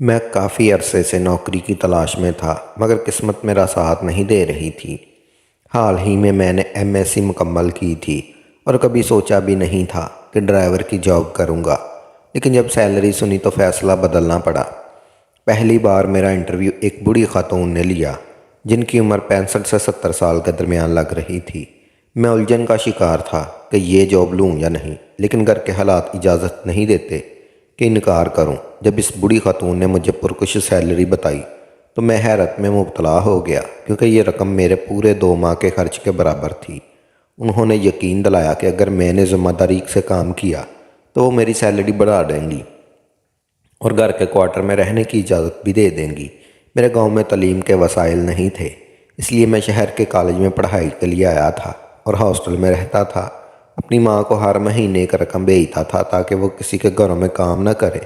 میں کافی عرصے سے نوکری کی تلاش میں تھا مگر قسمت میرا ساتھ نہیں دے رہی تھی۔ حال ہی میں نے ایم ایس سی مکمل کی تھی اور کبھی سوچا بھی نہیں تھا کہ ڈرائیور کی جاب کروں گا، لیکن جب سیلری سنی تو فیصلہ بدلنا پڑا۔ پہلی بار میرا انٹرویو ایک بوڑھی خاتون نے لیا جن کی عمر 65 سے 70 سال کے درمیان لگ رہی تھی۔ میں الجھن کا شکار تھا کہ یہ جاب لوں یا نہیں، لیکن گھر کے حالات اجازت نہیں دیتے کہ انکار کروں۔ جب اس بوڑھی خاتون نے مجھے پرکش سیلری بتائی تو میں حیرت میں مبتلا ہو گیا، کیونکہ یہ رقم میرے پورے 2 ماہ کے خرچ کے برابر تھی۔ انہوں نے یقین دلایا کہ اگر میں نے ذمہ داری سے کام کیا تو وہ میری سیلری بڑھا دیں گی اور گھر کے کوارٹر میں رہنے کی اجازت بھی دے دیں گی۔ میرے گاؤں میں تعلیم کے وسائل نہیں تھے، اس لیے میں شہر کے کالج میں پڑھائی کے لیے آیا تھا اور ہاسٹل میں رہتا تھا۔ اپنی ماں کو ہر مہینے کا رقم بھیجتا تھا تاکہ وہ کسی کے گھروں میں کام نہ کرے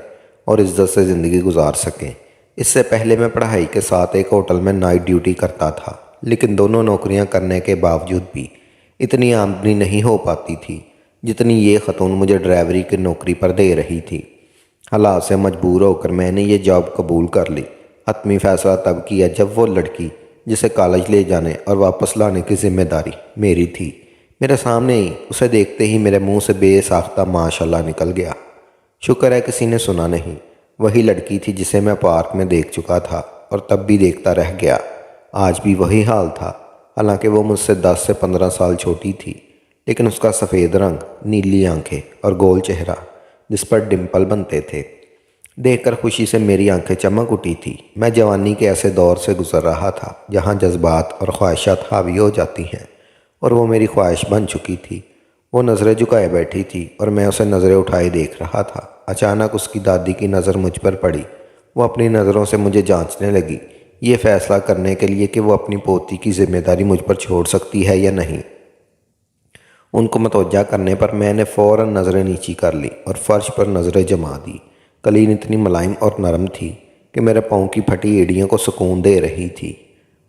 اور عزت سے زندگی گزار سکیں۔ اس سے پہلے میں پڑھائی کے ساتھ ایک ہوٹل میں نائٹ ڈیوٹی کرتا تھا، لیکن دونوں نوکریاں کرنے کے باوجود بھی اتنی آمدنی نہیں ہو پاتی تھی جتنی یہ خاتون مجھے ڈرائیوری کی نوکری پر دے رہی تھی۔ حالات سے مجبور ہو کر میں نے یہ جاب قبول کر لی۔ حتمی فیصلہ تب کیا جب وہ لڑکی جسے کالج لے جانے اور واپس لانے کی ذمہ داری میری تھی، میرے سامنے ہی اسے دیکھتے ہی میرے منہ سے بے ساختہ ماشاءاللہ نکل گیا۔ شکر ہے کسی نے سنا نہیں۔ وہی لڑکی تھی جسے میں پارک میں دیکھ چکا تھا اور تب بھی دیکھتا رہ گیا۔ آج بھی وہی حال تھا، حالانکہ وہ مجھ سے 10 سے 15 سال چھوٹی تھی، لیکن اس کا سفید رنگ، نیلی آنکھیں اور گول چہرہ جس پر ڈمپل بنتے تھے دیکھ کر خوشی سے میری آنکھیں چمک اٹھی تھی۔ میں جوانی کے ایسے دور سے گزر رہا تھا جہاں جذبات اور خواہشات حاوی ہو جاتی ہیں، اور وہ میری خواہش بن چکی تھی۔ وہ نظریں جھکائے بیٹھی تھی اور میں اسے نظریں اٹھائے دیکھ رہا تھا۔ اچانک اس کی دادی کی نظر مجھ پر پڑی۔ وہ اپنی نظروں سے مجھے جانچنے لگی، یہ فیصلہ کرنے کے لیے کہ وہ اپنی پوتی کی ذمہ داری مجھ پر چھوڑ سکتی ہے یا نہیں۔ ان کو متوجہ کرنے پر میں نے فوراً نظریں نیچی کر لی اور فرش پر نظریں جما دی۔ قالین اتنی ملائم اور نرم تھی کہ میرے پاؤں کی پھٹی ایڑیوں کو سکون دے رہی تھی۔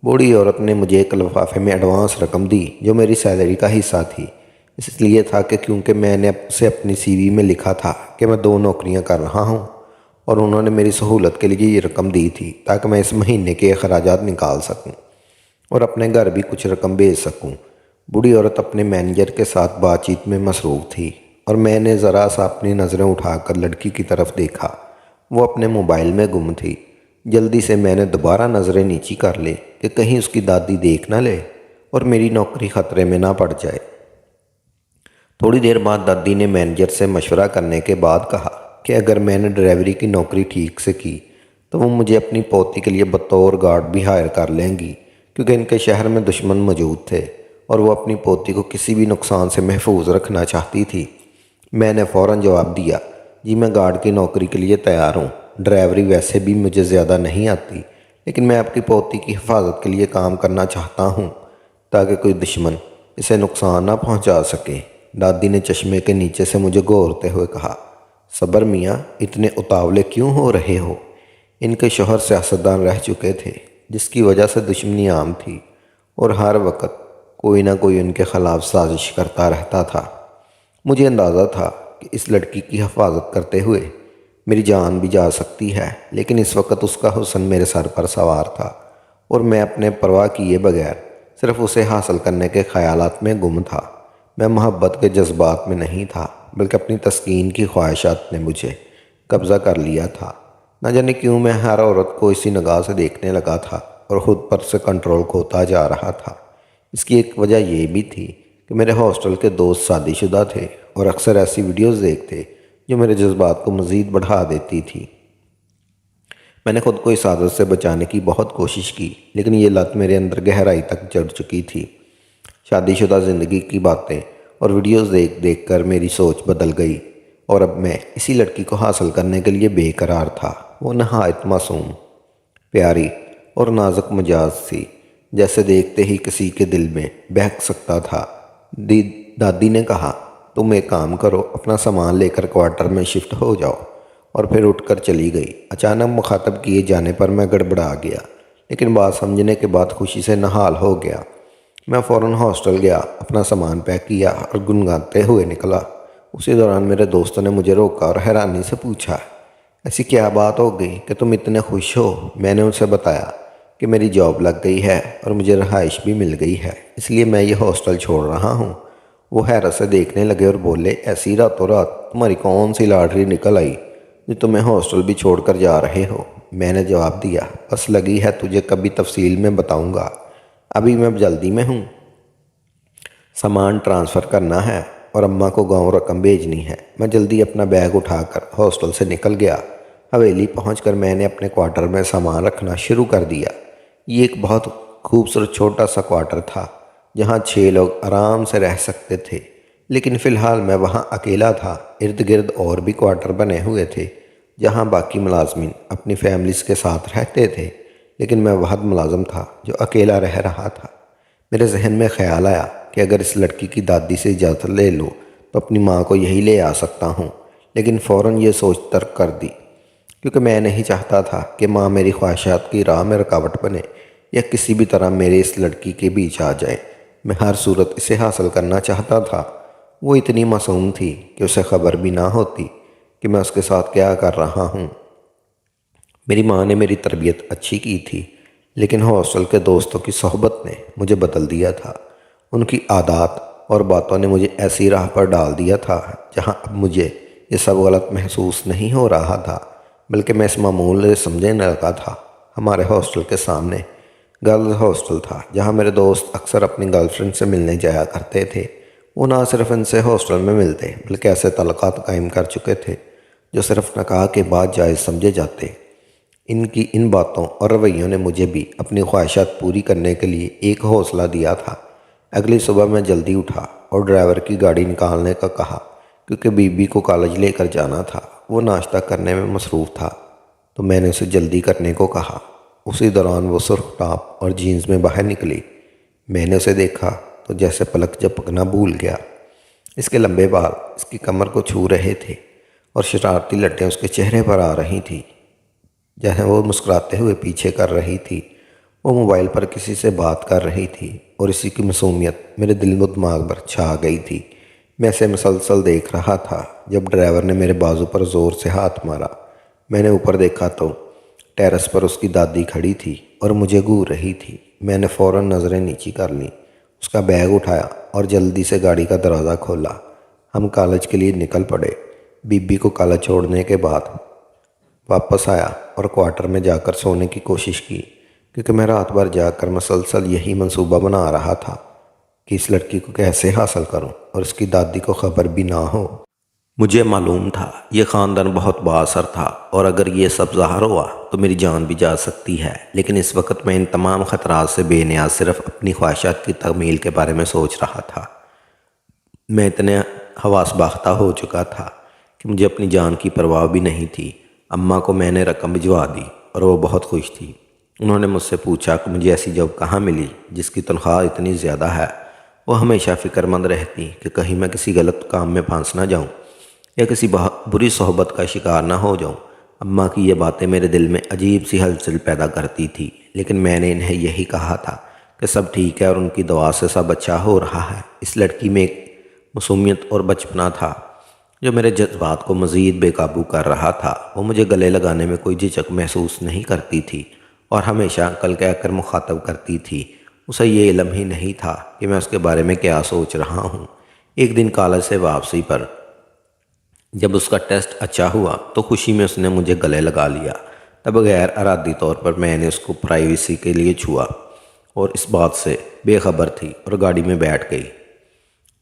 بوڑھی عورت نے مجھے ایک لفافے میں ایڈوانس رقم دی جو میری سیلری کا حصہ تھی۔ اس لیے تھا کہ کیونکہ میں نے اسے اپنی سی وی میں لکھا تھا کہ میں 2 نوکریاں کر رہا ہوں، اور انہوں نے میری سہولت کے لیے یہ رقم دی تھی تاکہ میں اس مہینے کے اخراجات نکال سکوں اور اپنے گھر بھی کچھ رقم بھیج سکوں۔ بوڑھی عورت اپنے مینیجر کے ساتھ بات چیت میں مصروف تھی اور میں نے ذرا سا اپنی نظریں اٹھا کر لڑکی کی طرف دیکھا۔ وہ اپنے موبائل میں گم تھی۔ جلدی سے میں نے دوبارہ نظریں نیچی کر لی کہ کہیں اس کی دادی دیکھ نہ لے اور میری نوکری خطرے میں نہ پڑ جائے۔ تھوڑی دیر بعد دادی نے مینیجر سے مشورہ کرنے کے بعد کہا کہ اگر میں نے ڈرائیوری کی نوکری ٹھیک سے کی تو وہ مجھے اپنی پوتی کے لیے بطور گارڈ بھی ہائر کر لیں گی، کیونکہ ان کے شہر میں دشمن موجود تھے اور وہ اپنی پوتی کو کسی بھی نقصان سے محفوظ رکھنا چاہتی تھی۔ میں نے فوراً جواب دیا، جی میں گارڈ کی نوکری کے لیے تیار ہوں۔ ڈرائیوری ویسے بھی مجھے زیادہ نہیں آتی، لیکن میں آپ کی پوتی کی حفاظت کے لیے کام کرنا چاہتا ہوں تاکہ کوئی دشمن اسے نقصان نہ پہنچا سکے۔ دادی نے چشمے کے نیچے سے مجھے گھورتے ہوئے کہا، صبر میاں، اتنے اتاولے کیوں ہو رہے ہو؟ ان کے شوہر سیاستدان رہ چکے تھے جس کی وجہ سے دشمنی عام تھی اور ہر وقت کوئی نہ کوئی ان کے خلاف سازش کرتا رہتا تھا۔ مجھے اندازہ تھا کہ اس لڑکی کی حفاظت کرتے ہوئے میری جان بھی جا سکتی ہے، لیکن اس وقت اس کا حسن میرے سر پر سوار تھا اور میں اپنے پرواہ کیے بغیر صرف اسے حاصل کرنے کے خیالات میں گم تھا۔ میں محبت کے جذبات میں نہیں تھا، بلکہ اپنی تسکین کی خواہشات نے مجھے قبضہ کر لیا تھا۔ نہ جانے کیوں میں ہر عورت کو اسی نگاہ سے دیکھنے لگا تھا اور خود پر سے کنٹرول کھوتا جا رہا تھا۔ اس کی ایک وجہ یہ بھی تھی کہ میرے ہاسٹل کے دوست شادی شدہ تھے اور اکثر ایسی ویڈیوز دیکھتے جو میرے جذبات کو مزید بڑھا دیتی تھی۔ میں نے خود کو اس عادت سے بچانے کی بہت کوشش کی، لیکن یہ لت میرے اندر گہرائی تک چڑھ چکی تھی۔ شادی شدہ زندگی کی باتیں اور ویڈیوز دیکھ دیکھ کر میری سوچ بدل گئی اور اب میں اسی لڑکی کو حاصل کرنے کے لیے بے قرار تھا۔ وہ نہایت معصوم، پیاری اور نازک مزاج تھی، جیسے دیکھتے ہی کسی کے دل میں بہک سکتا تھا۔ دادی نے کہا، تم ایک کام کرو، اپنا سامان لے کر کوارٹر میں شفٹ ہو جاؤ، اور پھر اٹھ کر چلی گئی۔ اچانک مخاطب کیے جانے پر میں گڑبڑا گیا، لیکن بات سمجھنے کے بعد خوشی سے نہال ہو گیا۔ میں فوراً ہاسٹل گیا، اپنا سامان پیک کیا اور گنگناتے ہوئے نکلا۔ اسی دوران میرے دوستوں نے مجھے روکا اور حیرانی سے پوچھا، ایسی کیا بات ہو گئی کہ تم اتنے خوش ہو؟ میں نے اسے بتایا کہ میری جاب لگ گئی ہے اور مجھے رہائش بھی مل گئی ہے، اس لیے میں یہ ہاسٹل چھوڑ رہا ہوں۔ وہ حیرت سے دیکھنے لگے اور بولے، ایسی راتوں رات تمہاری کون سی لاٹری نکل آئی جو تمہیں ہاسٹل بھی چھوڑ کر جا رہے ہو؟ میں نے جواب دیا، بس لگی ہے تجھے کبھی تفصیل میں بتاؤں گا، ابھی میں جلدی میں ہوں، سامان ٹرانسفر کرنا ہے اور اماں کو گاؤں رقم بھیجنی ہے۔ میں جلدی اپنا بیگ اٹھا کر ہاسٹل سے نکل گیا۔ حویلی پہنچ کر میں نے اپنے کوارٹر میں سامان رکھنا شروع کر دیا۔ یہ ایک بہت خوبصورت چھوٹا سا کوارٹر تھا جہاں 6 لوگ آرام سے رہ سکتے تھے، لیکن فی الحال میں وہاں اکیلا تھا۔ ارد گرد اور بھی کوارٹر بنے ہوئے تھے جہاں باقی ملازمین اپنی فیملیز کے ساتھ رہتے تھے، لیکن میں واحد ملازم تھا جو اکیلا رہ رہا تھا۔ میرے ذہن میں خیال آیا کہ اگر اس لڑکی کی دادی سے اجازت لے لوں تو اپنی ماں کو یہی لے آ سکتا ہوں، لیکن فوراً یہ سوچ ترک کر دی، کیونکہ میں نہیں چاہتا تھا کہ ماں میری خواہشات کی راہ میں رکاوٹ بنے یا کسی بھی طرح میرے اس لڑکی کے بیچ آ جائے۔ میں ہر صورت اسے حاصل کرنا چاہتا تھا۔ وہ اتنی معصوم تھی کہ اسے خبر بھی نہ ہوتی کہ میں اس کے ساتھ کیا کر رہا ہوں۔ میری ماں نے میری تربیت اچھی کی تھی، لیکن ہاسٹل کے دوستوں کی صحبت نے مجھے بدل دیا تھا۔ ان کی عادات اور باتوں نے مجھے ایسی راہ پر ڈال دیا تھا جہاں اب مجھے یہ سب غلط محسوس نہیں ہو رہا تھا، بلکہ میں اس معمول سے سمجھنے لگا تھا۔ ہمارے ہاسٹل کے سامنے گرلز ہاسٹل تھا جہاں میرے دوست اکثر اپنی گرل فرینڈ سے ملنے جایا کرتے تھے۔ وہ نہ صرف ان سے ہاسٹل میں ملتے بلکہ ایسے تعلقات قائم کر چکے تھے جو صرف نکاح کے بعد جائز سمجھے جاتے۔ ان کی ان باتوں اور رویوں نے مجھے بھی اپنی خواہشات پوری کرنے کے لیے ایک حوصلہ دیا تھا۔ اگلی صبح میں جلدی اٹھا اور ڈرائیور کی گاڑی نکالنے کا کہا، کیونکہ بی بی کو کالج لے کر جانا تھا۔ وہ ناشتہ کرنے میں مصروف تھا تو میں نے اسے جلدی کرنے کو کہا۔ اسی دوران وہ سرخ ٹاپ اور جینز میں باہر نکلی۔ میں نے اسے دیکھا تو جیسے پلک جھپکنا بھول گیا۔ اس کے لمبے بال اس کی کمر کو چھو رہے تھے اور شرارتی لٹیں اس کے چہرے پر آ رہی تھیں جہاں وہ مسکراتے ہوئے پیچھے کر رہی تھی۔ وہ موبائل پر کسی سے بات کر رہی تھی اور اسی کی معصومیت میرے دل و دماغ پر چھا گئی تھی۔ میں اسے مسلسل دیکھ رہا تھا جب ڈرائیور نے میرے بازو پر زور سے ہاتھ مارا۔ میں نے اوپر دیکھا تو ٹیرس پر اس کی دادی کھڑی تھی اور مجھے گھور رہی تھی۔ میں نے فوراً نظریں نیچی کر لیں، اس کا بیگ اٹھایا اور جلدی سے گاڑی کا دروازہ کھولا۔ ہم کالج کے لیے نکل پڑے۔ بی بی کو کالج چھوڑنے کے بعد واپس آیا اور کوارٹر میں جا کر سونے کی کوشش کی، کیونکہ میں رات بھر جا کر مسلسل یہی منصوبہ بنا رہا تھا کہ اس لڑکی کو کیسے حاصل کروں اور اس کی دادی کو خبر بھی نہ ہو۔ مجھے معلوم تھا یہ خاندان بہت با اثر تھا اور اگر یہ سب ظاہر ہوا تو میری جان بھی جا سکتی ہے، لیکن اس وقت میں ان تمام خطرات سے بے نیاز صرف اپنی خواہشات کی تکمیل کے بارے میں سوچ رہا تھا۔ میں اتنے حواس باختہ ہو چکا تھا کہ مجھے اپنی جان کی پرواہ بھی نہیں تھی۔ اماں کو میں نے رقم بھجوا دی اور وہ بہت خوش تھی۔ انہوں نے مجھ سے پوچھا کہ مجھے ایسی جاب کہاں ملی جس کی تنخواہ اتنی زیادہ ہے۔ وہ ہمیشہ فکر مند رہتی کہ کہیں میں کسی غلط کام میں پھنس نہ جاؤں یا کسی بری صحبت کا شکار نہ ہو جاؤں۔ اماں کی یہ باتیں میرے دل میں عجیب سی ہلچل پیدا کرتی تھی، لیکن میں نے انہیں یہی کہا تھا کہ سب ٹھیک ہے اور ان کی دعا سے سب اچھا ہو رہا ہے۔ اس لڑکی میں ایک معصومیت اور بچپنا تھا جو میرے جذبات کو مزید بے قابو کر رہا تھا۔ وہ مجھے گلے لگانے میں کوئی جھجک محسوس نہیں کرتی تھی اور ہمیشہ انکل کہہ کر مخاطب کرتی تھی۔ اسے یہ علم ہی نہیں تھا کہ میں اس کے بارے میں کیا سوچ رہا ہوں۔ ایک دن کالج سے واپسی پر جب اس کا ٹیسٹ اچھا ہوا تو خوشی میں اس نے مجھے گلے لگا لیا۔ تب غیر ارادی طور پر میں نے اس کو پرائیویسی کے لیے چھوا اور اس بات سے بے خبر تھی اور گاڑی میں بیٹھ گئی۔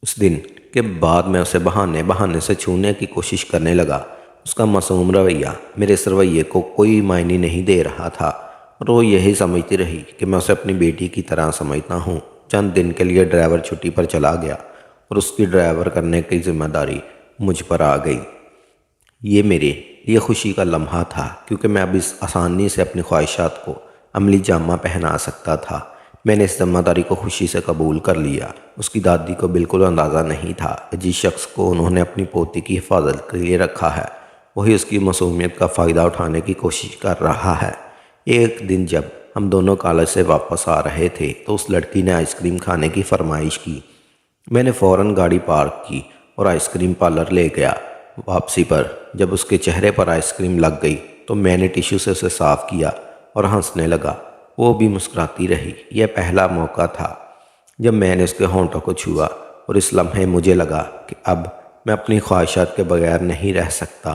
اس دن کے بعد میں اسے بہانے سے چھونے کی کوشش کرنے لگا۔ اس کا معصوم رویہ میرے اس رویے کو کوئی معنی نہیں دے رہا تھا اور وہ یہی سمجھتی رہی کہ میں اسے اپنی بیٹی کی طرح سمجھتا ہوں۔ چند دن کے لیے ڈرائیور چھٹی پر چلا گیا اور اس کی ڈرائیور کرنے کی ذمہ داری مجھ پر آ گئی۔ یہ میرے لیے خوشی کا لمحہ تھا کیونکہ میں اب اس آسانی سے اپنی خواہشات کو عملی جامہ پہنا سکتا تھا۔ میں نے اس ذمہ داری کو خوشی سے قبول کر لیا۔ اس کی دادی کو بالکل اندازہ نہیں تھا کہ جس شخص کو انہوں نے اپنی پوتی کی حفاظت کے لیے رکھا ہے وہی اس کی معصومیت کا فائدہ اٹھانے کی کوشش کر رہا ہے۔ ایک دن جب ہم دونوں کالج سے واپس آ رہے تھے تو اس لڑکی نے آئس کریم کھانے کی فرمائش کی۔ میں نے فوراً گاڑی پارک کی اور آئس کریم پارلر لے گیا۔ واپسی پر جب اس کے چہرے پر آئس کریم لگ گئی تو میں نے ٹیشو سے اسے صاف کیا اور ہنسنے لگا۔ وہ بھی مسکراتی رہی۔ یہ پہلا موقع تھا جب میں نے اس کے ہونٹوں کو چھوا، اور اس لمحے مجھے لگا کہ اب میں اپنی خواہشات کے بغیر نہیں رہ سکتا۔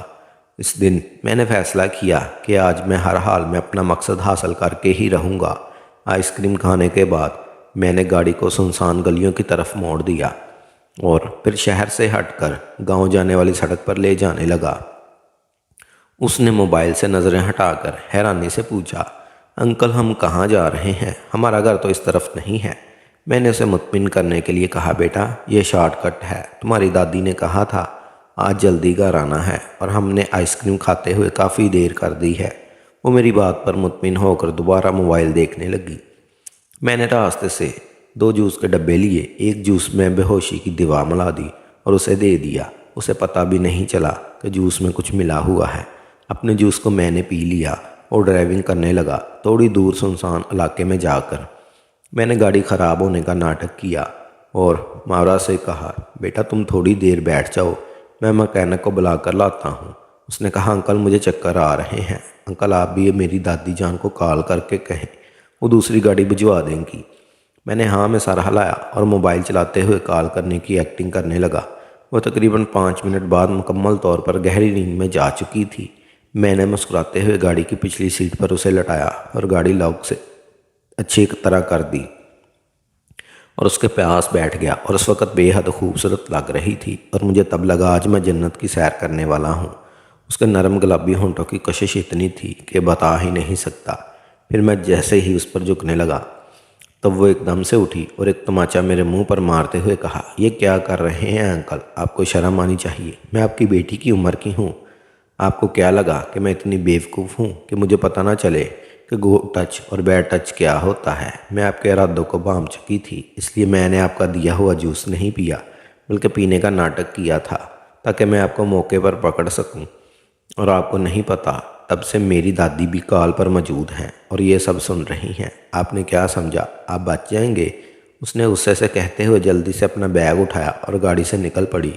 اس دن میں نے فیصلہ کیا کہ آج میں ہر حال میں اپنا مقصد حاصل کر کے ہی رہوں گا۔ آئس کریم کھانے کے بعد میں نے گاڑی کو سنسان گلیوں کی طرف موڑ دیا اور پھر شہر سے ہٹ کر گاؤں جانے والی سڑک پر لے جانے لگا۔ اس نے موبائل سے نظریں ہٹا کر حیرانی سے پوچھا، انکل ہم کہاں جا رہے ہیں؟ ہمارا گھر تو اس طرف نہیں ہے۔ میں نے اسے مطمئن کرنے کے لیے کہا، بیٹا یہ شارٹ کٹ ہے، تمہاری دادی نے کہا تھا آج جلدی گھر آنا ہے، اور ہم نے آئس کریم کھاتے ہوئے کافی دیر کر دی ہے۔ وہ میری بات پر مطمئن ہو کر دوبارہ موبائل دیکھنے لگی۔ میں نے راستے سے 2 جوس کے ڈبے لیے، ایک جوس میں بے ہوشی کی دوا ملا دی اور اسے دے دیا۔ اسے پتہ بھی نہیں چلا کہ جوس میں کچھ ملا ہوا ہے۔ اپنے جوس کو میں نے پی لیا اور ڈرائیونگ کرنے لگا۔ تھوڑی دور سنسان علاقے میں جا کر میں نے گاڑی خراب ہونے کا ناٹک کیا اور ماورا سے کہا، بیٹا تم تھوڑی دیر بیٹھ جاؤ، میں مکینک کو بلا کر لاتا ہوں۔ اس نے کہا، انکل مجھے چکر آ رہے ہیں۔ انکل آپ بھی میری دادی جان کو کال کر کے کہیں، وہ دوسری گاڑی بھجوا دیں گی۔ میں نے ہاں میں سر ہلایا اور موبائل چلاتے ہوئے کال کرنے کی ایکٹنگ کرنے لگا۔ وہ تقریباً 5 منٹ بعد مکمل طور پر گہری نیند میں جا چکی تھی۔ میں نے مسکراتے ہوئے گاڑی کی پچھلی سیٹ پر اسے لٹایا اور گاڑی لاک سے اچھی طرح کر دی اور اس کے پاس بیٹھ گیا، اور اس وقت بے حد خوبصورت لگ رہی تھی اور مجھے تب لگا آج میں جنت کی سیر کرنے والا ہوں۔ اس کے نرم گلابی ہونٹوں کی کشش اتنی تھی کہ بتا ہی نہیں سکتا۔ پھر میں جیسے ہی اس پر جھکنے لگا تب وہ ایک دم سے اٹھی اور ایک تماچا میرے منہ پر مارتے ہوئے کہا، یہ کیا کر رہے ہیں انکل؟ آپ کو شرم آنی چاہیے، میں آپ کی بیٹی کی عمر کی ہوں۔ آپ کو کیا لگا کہ میں اتنی بیوقوف ہوں کہ مجھے پتہ نہ چلے کہ گڈ ٹچ اور بیڈ ٹچ کیا ہوتا ہے؟ میں آپ کے ارادوں کو بھانپ چکی تھی، اس لیے میں نے آپ کا دیا ہوا جوس نہیں پیا بلکہ پینے کا ناٹک کیا تھا تاکہ میں آپ کو موقع پر پکڑ سکوں۔ اور آپ کو نہیں پتہ تب سے میری دادی بھی کال پر موجود ہیں اور یہ سب سن رہی ہیں۔ آپ نے کیا سمجھا آپ بچ جائیں گے؟ اس نے غصے سے کہتے ہوئے جلدی سے اپنا بیگ اٹھایا اور گاڑی سے نکل پڑی۔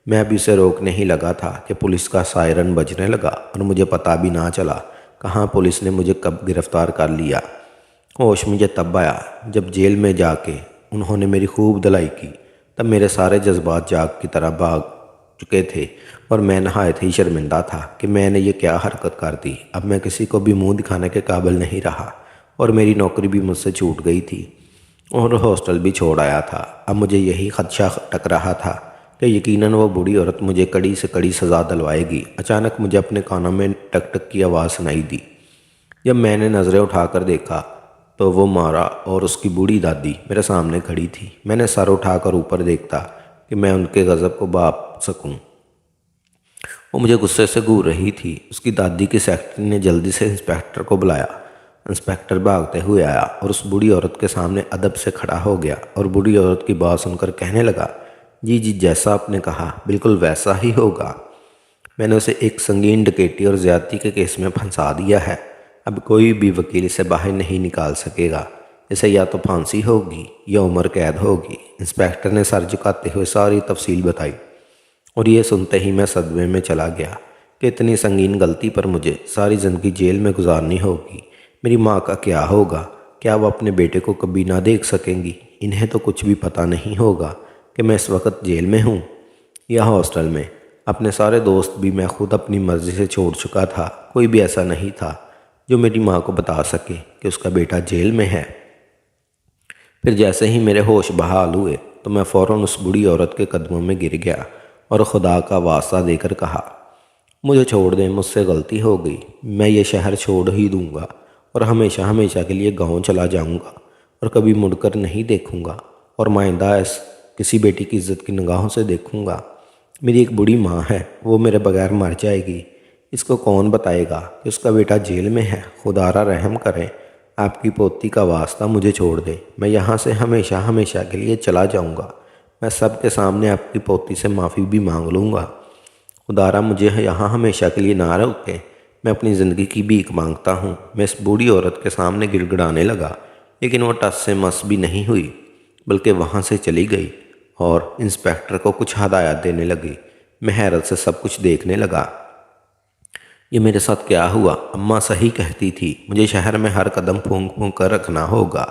میں ابھی اسے روک نہیں لگا تھا کہ پولیس کا سائرن بجنے لگا اور مجھے پتہ بھی نہ چلا کہاں پولیس نے مجھے کب گرفتار کر لیا۔ ہوش مجھے تب آیا جب جیل میں جا کے انہوں نے میری خوب دھلائی کی۔ تب میرے سارے جذبات جاگ کی طرح بھاگ چکے تھے اور میں نہایت ہی شرمندہ تھا کہ میں نے یہ کیا حرکت کر دی۔ اب میں کسی کو بھی منہ دکھانے کے قابل نہیں رہا اور میری نوکری بھی مجھ سے چھوٹ گئی تھی اور ہاسٹل بھی چھوڑ آیا تھا۔ اب مجھے یہی خدشہ ٹک رہا تھا کہ یقیناً وہ بوڑھی عورت مجھے کڑی سے کڑی سزا دلوائے گی۔ اچانک مجھے اپنے کانوں میں ٹک ٹک کی آواز سنائی دی۔ جب میں نے نظریں اٹھا کر دیکھا تو وہ مارا اور اس کی بوڑھی دادی میرے سامنے کھڑی تھی۔ میں نے سر اٹھا کر اوپر دیکھتا کہ میں ان کے غضب کو بھانپ سکوں۔ وہ مجھے غصے سے گھور رہی تھی۔ اس کی دادی کی سیکرٹری نے جلدی سے انسپیکٹر کو بلایا۔ انسپیکٹر بھاگتے ہوئے آیا اور اس بوڑھی عورت کے سامنے ادب سے کھڑا ہو گیا اور بوڑھی عورت کی بات سن کر کہنے لگا، جی جیسا آپ نے کہا بالکل ویسا ہی ہوگا۔ میں نے اسے ایک سنگین ڈکیتی اور زیادتی کے کیس میں پھنسا دیا ہے۔ اب کوئی بھی وکیل اسے باہر نہیں نکال سکے گا۔ اسے یا تو پھانسی ہوگی یا عمر قید ہوگی۔ انسپیکٹر نے سر جھکاتے ہوئے ساری تفصیل بتائی اور یہ سنتے ہی میں صدمے میں چلا گیا کہ اتنی سنگین غلطی پر مجھے ساری زندگی جیل میں گزارنی ہوگی۔ میری ماں کا کیا ہوگا؟ کیا وہ اپنے بیٹے کو کبھی نہ دیکھ سکیں گی؟ انہیں تو کچھ بھی پتہ نہیں ہوگا کہ میں اس وقت جیل میں ہوں یا ہاسٹل میں۔ اپنے سارے دوست بھی میں خود اپنی مرضی سے چھوڑ چکا تھا۔ کوئی بھی ایسا نہیں تھا جو میری ماں کو بتا سکے کہ اس کا بیٹا جیل میں ہے۔ پھر جیسے ہی میرے ہوش بحال ہوئے تو میں فوراً اس بوڑھی عورت کے قدموں میں گر گیا اور خدا کا واسطہ دے کر کہا، مجھے چھوڑ دیں، مجھ سے غلطی ہو گئی۔ میں یہ شہر چھوڑ ہی دوں گا اور ہمیشہ ہمیشہ کے لیے گاؤں چلا جاؤں گا اور کبھی مڑ کر نہیں دیکھوں گا اور مائندہ کسی بیٹی کی عزت کی نگاہوں سے دیکھوں گا۔ میری ایک بوڑھی ماں ہے، وہ میرے بغیر مر جائے گی۔ اس کو کون بتائے گا کہ اس کا بیٹا جیل میں ہے؟ خدا را رحم کریں، آپ کی پوتی کا واسطہ مجھے چھوڑ دیں۔ میں یہاں سے ہمیشہ ہمیشہ کے لیے چلا جاؤں گا۔ میں سب کے سامنے آپ کی پوتی سے معافی بھی مانگ لوں گا۔ خدا را مجھے یہاں ہمیشہ کے لیے نہ روکیں، میں اپنی زندگی کی بھیک مانگتا ہوں۔ میں اس بوڑھی عورت کے سامنے گڑ گڑانے لگا، لیکن وہ ٹس سے مس بھی نہیں ہوئی بلکہ وہاں سے چلی گئی اور انسپیکٹر کو کچھ ہدایات دینے لگی۔ میں حیرت سے سب کچھ دیکھنے لگا۔ یہ میرے ساتھ کیا ہوا؟ اماں صحیح کہتی تھی، مجھے شہر میں ہر قدم پھونک پھونک کر رکھنا ہوگا۔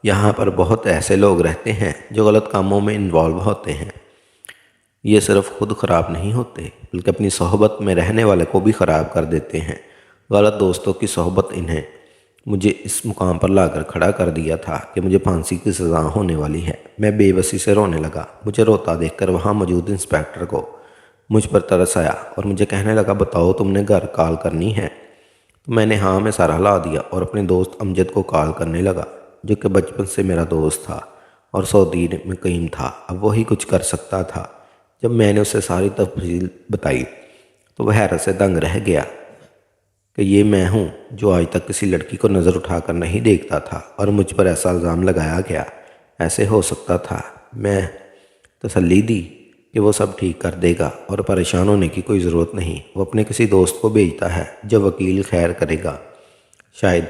یہاں پر بہت ایسے لوگ رہتے ہیں جو غلط کاموں میں انوالو ہوتے ہیں۔ یہ صرف خود خراب نہیں ہوتے بلکہ اپنی صحبت میں رہنے والے کو بھی خراب کر دیتے ہیں۔ غلط دوستوں کی صحبت انہیں مجھے اس مقام پر لا کر کھڑا کر دیا تھا کہ مجھے پھانسی کی سزا ہونے والی ہے۔ میں بے بسی سے رونے لگا۔ مجھے روتا دیکھ کر وہاں موجود انسپیکٹر کو مجھ پر ترس آیا اور مجھے کہنے لگا، بتاؤ تم نے گھر کال کرنی ہے؟ تو میں نے ہاں میں سر ہلا دیا اور اپنے دوست امجد کو کال کرنے لگا، جو کہ بچپن سے میرا دوست تھا اور سعودی میں مقیم تھا۔ اب وہی کچھ کر سکتا تھا۔ جب میں نے اسے ساری تفصیل بتائی تو وہ حیرت سے دنگ رہ گیا کہ یہ میں ہوں جو آج تک کسی لڑکی کو نظر اٹھا کر نہیں دیکھتا تھا اور مجھ پر ایسا الزام لگایا گیا۔ ایسے ہو سکتا تھا؟ میں تسلی دی کہ وہ سب ٹھیک کر دے گا اور پریشان ہونے کی کوئی ضرورت نہیں، وہ اپنے کسی دوست کو بھیجتا ہے جو وکیل خیر کرے گا، شاید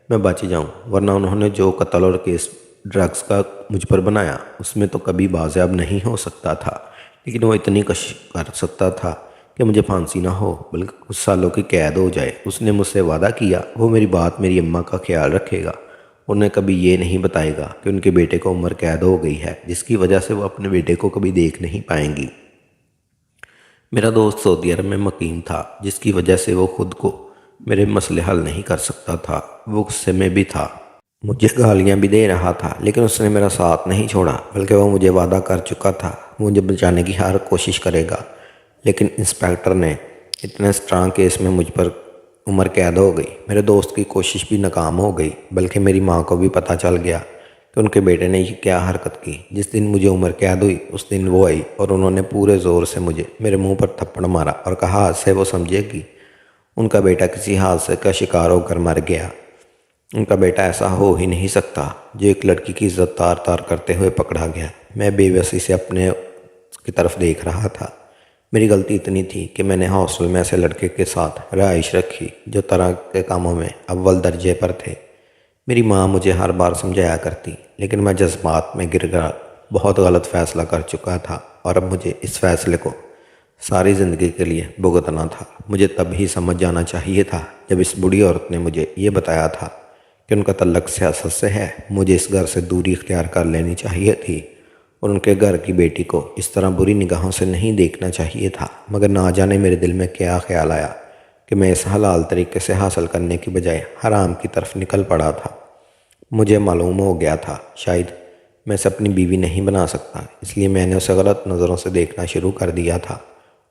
میں بچ جاؤں، ورنہ انہوں نے جو قتل اور کیس ڈرگز کا مجھ پر بنایا اس میں تو کبھی بازیاب نہیں ہو سکتا تھا، لیکن وہ اتنی کشش کر سکتا تھا کہ مجھے پھانسی نہ ہو بلکہ کچھ سالوں کی قید ہو جائے۔ اس نے مجھ سے وعدہ کیا وہ میری بات میری اماں کا خیال رکھے گا، انہیں کبھی یہ نہیں بتائے گا کہ ان کے بیٹے کو عمر قید ہو گئی ہے، جس کی وجہ سے وہ اپنے بیٹے کو کبھی دیکھ نہیں پائیں گی۔ میرا دوست سعودی عرب میں مقیم تھا، جس کی وجہ سے وہ خود کو میرے مسئلے حل نہیں کر سکتا تھا۔ وہ غصے میں بھی تھا، مجھے گالیاں بھی دے رہا تھا، لیکن اس نے میرا ساتھ نہیں چھوڑا، بلکہ وہ مجھے وعدہ کر چکا تھا مجھے بچانے کی ہر کوشش کرے گا۔ لیکن انسپیکٹر نے اتنے اسٹرانگ کیس میں مجھ پر عمر قید ہو گئی۔ میرے دوست کی کوشش بھی ناکام ہو گئی، بلکہ میری ماں کو بھی پتہ چل گیا کہ ان کے بیٹے نے یہ کیا حرکت کی۔ جس دن مجھے عمر قید ہوئی اس دن وہ آئی اور انہوں نے پورے زور سے مجھے میرے منہ پر تھپڑ مارا اور کہا آج سے وہ سمجھے گی ان کا بیٹا کسی حادثے کا شکار ہو کر مر گیا۔ ان کا بیٹا ایسا ہو ہی نہیں سکتا جو ایک لڑکی کی عزت تار تار کرتے ہوئے پکڑا گیا۔ میں بے بسی سے اپنے کی طرف دیکھ رہا تھا۔ میری غلطی اتنی تھی کہ میں نے ہاسٹل میں ایسے لڑکے کے ساتھ رہائش رکھی جو طرح کے کاموں میں اول درجے پر تھے۔ میری ماں مجھے ہر بار سمجھایا کرتی، لیکن میں جذبات میں گر کر بہت غلط فیصلہ کر چکا تھا اور اب مجھے اس فیصلے کو ساری زندگی کے لیے بھگتنا تھا۔ مجھے تب ہی سمجھ جانا چاہیے تھا جب اس بوڑھی عورت نے مجھے یہ بتایا تھا کہ ان کا تعلق سیاست سے ہے۔ مجھے اس گھر سے دوری اختیار کر لینی چاہیے تھی اور ان کے گھر کی بیٹی کو اس طرح بری نگاہوں سے نہیں دیکھنا چاہیے تھا، مگر نہ جانے میرے دل میں کیا خیال آیا کہ میں اس حلال طریقے سے حاصل کرنے کی بجائے حرام کی طرف نکل پڑا تھا۔ مجھے معلوم ہو گیا تھا شاید میں اسے اپنی بیوی نہیں بنا سکتا، اس لیے میں نے اسے غلط نظروں سے دیکھنا شروع کر دیا تھا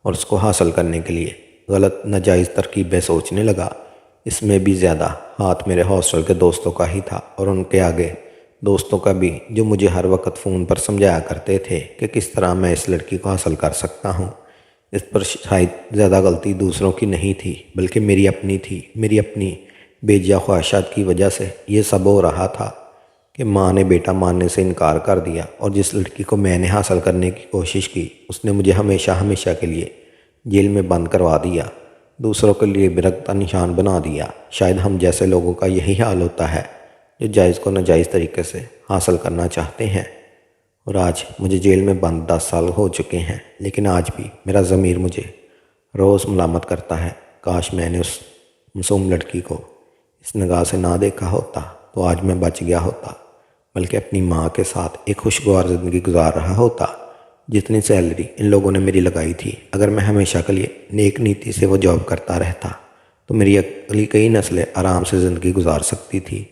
اور اس کو حاصل کرنے کے لیے غلط ناجائز ترکیبیں سوچنے لگا۔ اس میں بھی زیادہ ہاتھ میرے ہاسٹل کے دوستوں کا ہی تھا اور ان کے آگے دوستوں کا بھی، جو مجھے ہر وقت فون پر سمجھایا کرتے تھے کہ کس طرح میں اس لڑکی کو حاصل کر سکتا ہوں۔ اس پر شاید زیادہ غلطی دوسروں کی نہیں تھی بلکہ میری اپنی تھی۔ میری اپنی بے جا خواہشات کی وجہ سے یہ سب ہو رہا تھا کہ ماں نے بیٹا ماننے سے انکار کر دیا اور جس لڑکی کو میں نے حاصل کرنے کی کوشش کی اس نے مجھے ہمیشہ ہمیشہ کے لیے جیل میں بند کروا دیا، دوسروں کے لیے برکتہ نشان بنا دیا۔ شاید ہم جیسے لوگوں کا یہی حال ہوتا ہے جو جائز کو ناجائز طریقے سے حاصل کرنا چاہتے ہیں۔ اور آج مجھے جیل میں بند 10 سال ہو چکے ہیں، لیکن آج بھی میرا ضمیر مجھے روز ملامت کرتا ہے۔ کاش میں نے اس معصوم لڑکی کو اس نگاہ سے نہ دیکھا ہوتا تو آج میں بچ گیا ہوتا، بلکہ اپنی ماں کے ساتھ ایک خوشگوار زندگی گزار رہا ہوتا۔ جتنی سیلری ان لوگوں نے میری لگائی تھی، اگر میں ہمیشہ کے لیے نیک نیتی سے وہ جاب کرتا رہتا تو میری اگلی کئی نسلیں آرام سے زندگی گزار سکتی تھی۔